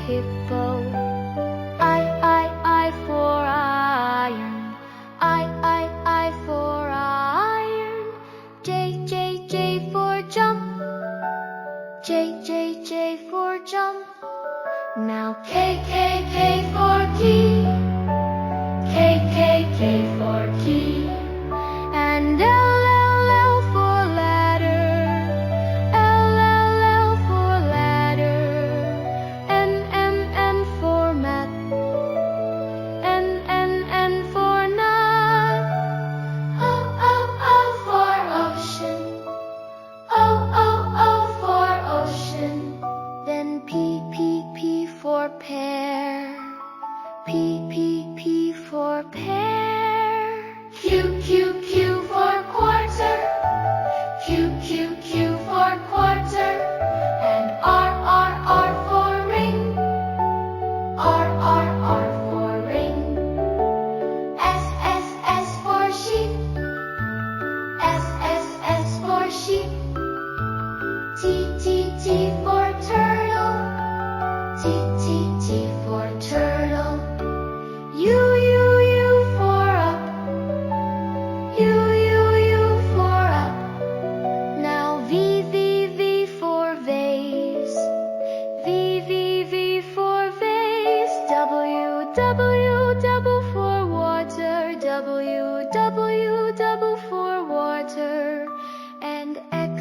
hippo. I for iron. I for iron. J for jump. J for jump. Now K for key. K for key. And L for ladder. L for ladder. N for map. N for nut. O for ocean. O for ocean. Then P for pear. P for pear. Q for quarter. Q for quarter. And R for ring. R for ring. S for sheep. S for sheep. T for turtle. T for turtle. U for up. U for up. Now V for vase. V for vase. W for water. W for water. And X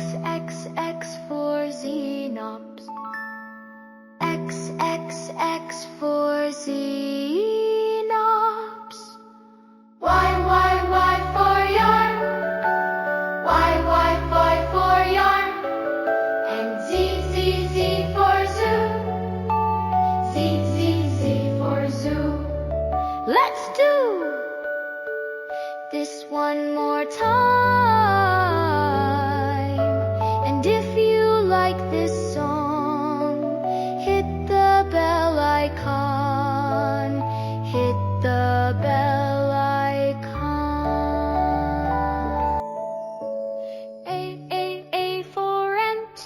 for xenops. X for xenops. Y for yarn. Y for yarn. And Z for zoo. Z for zoo. Let's do this one more time. And if you like this song, hit the bell icon. Hit the bell icon. A for ant.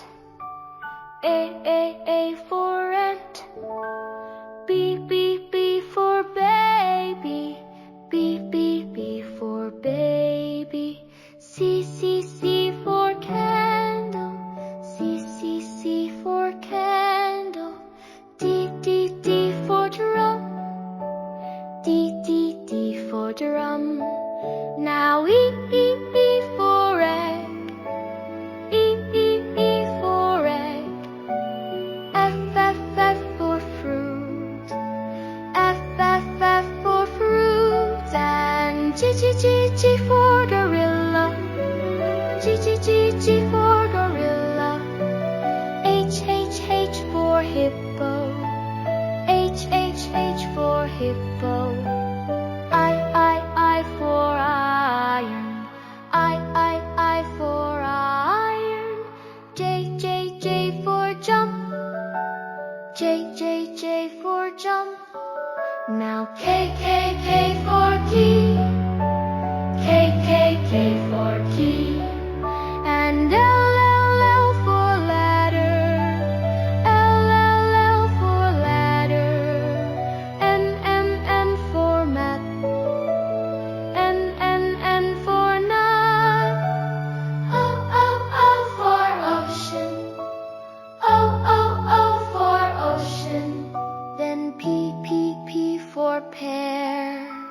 A for ant. B for baby. B for baby. C for candle. C for candle. D for drum. D for drum. Now E for egg. E for egg. F for fruit. F for fruit. And G for gorilla. G for gorilla. H for hippo. H for hippo. I for iron. I for iron. J for jump. J for jump. Now K for key. K for key. And L for ladder. L for ladder. N for map. N for nut. O for ocean. O for ocean. Then P for pear.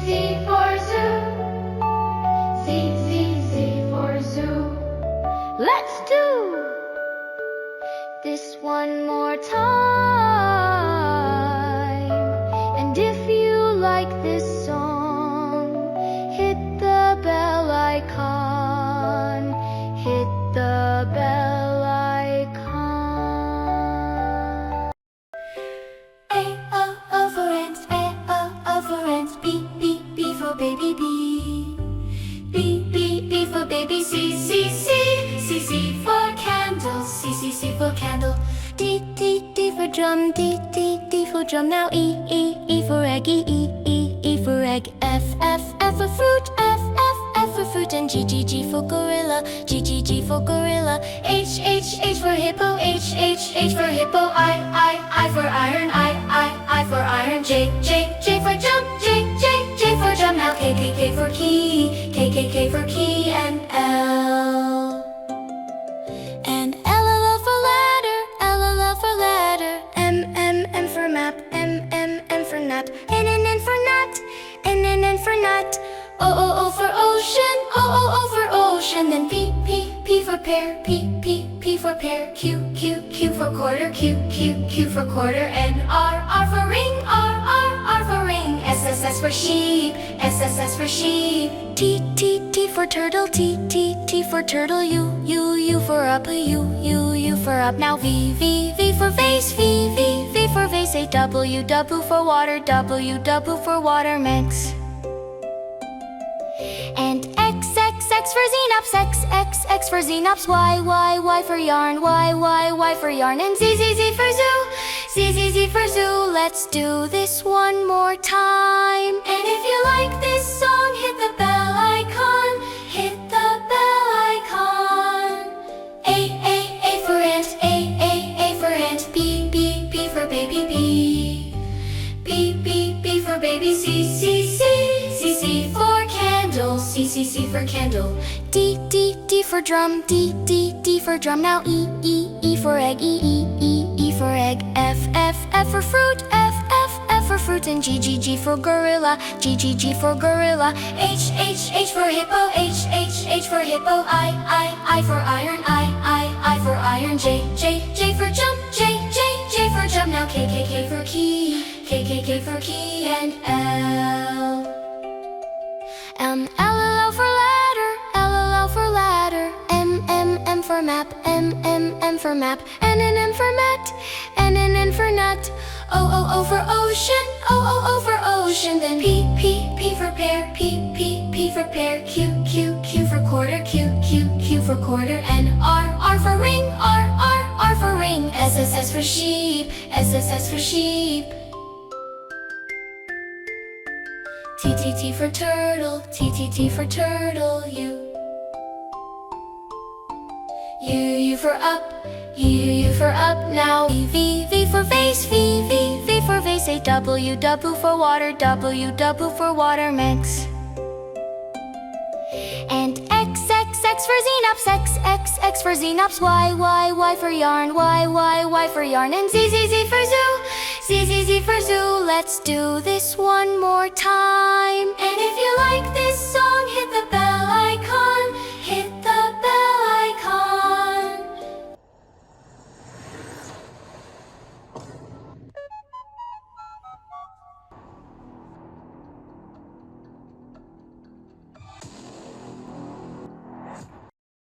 Z for zoo. Z, Z, Z for zoo. Let's do this one more time. And if you like this song, hit the bell icon. Hit the bell icon. A for ant, A for ant. B, B, B for baby B. B, B, B for baby C, C, C. C, C for candle, C, C, C for candle. D, D, D for drum, D, D, D for drum. Now E, E, E for egg, E, E, E, E for egg. F, F, F for fruit, F, F, F for fruit. And G, G, G for gorilla, G, G, G for gorilla. H, H, H for hippo, H, H, H for hippo. I for iron, I for iron. J, J, J for jump, J, J, J for jump. Now K, K, K for key, K, K, K for key. And L. And L, L for ladder, L, L for ladder. M, M, M for map, M, M, M for nap. N, N for nut, N, N for nut. O, O, O for ocean, O, O, O for ocean. Then P, P, P for pear, P, P, P for pear. Q, Q, Q for quarter, Q, Q, Q for quarter. And R, R for ring, R, R, R for ring. S, S, S for sheep, S, S, S for sheep. T, T, T for turtle, T, T, T for turtle. U, U, U for up, U, U, U for up. Now V, V, V for vase, V, V, V for vase. A, W, W for water, W, W for water mix. And X, X, X for xenops, X, X, X for xenops. Y, Y, Y for yarn, Y, Y, Y for yarn. And Z, Z, Z for zoo, Z, Z, Z for zoo. Let's do this one more time. And if you like this song, hit the bell icon. Hit the bell icon. A for ant, A for ant. B, B, B for baby B. B, B, B for baby C, C, C. C, C for candle, C, C, C for candle. D, D, D for drum, D, D, D for drum. Now E, E, E for egg, E, E, E, E for egg. F, F, F for fruit, F, F, F for fruit. And G, G, G for gorilla, G, G, G for gorilla. H, H, H for hippo, H, H, H for hippo. I for iron, I for iron. J, J, J for jump, J, J, J for jump. Now K, K, K for key, K, K, K for key. And L. L, L for ladder, L, L for ladder. M, M, M for map, M, M, M for map. N, N, N for net, N, N, N for nut. O, O, O for ocean, O, O, O for ocean. Then P, P, P for pear, P, P, P for pear. Q, Q, Q for quarter, Q, Q, Q for quarter. And R, R for ring, R, R, R for ring. S, S, S for sheep, S, S, S for sheep. T, T, T for turtle, T, T, T for turtle. U, U for up, U for up. Now V, V, V for vase, V, V, V for vase. A, W, W for water, W, W for water mix. And X, X, X for xenops, X, X, X for xenops. Y, Y, Y for yarn, Y, Y, Y for yarn. And Z, Z, Z for zoo, Z, Z, Z for zoo. Let's do this one more time.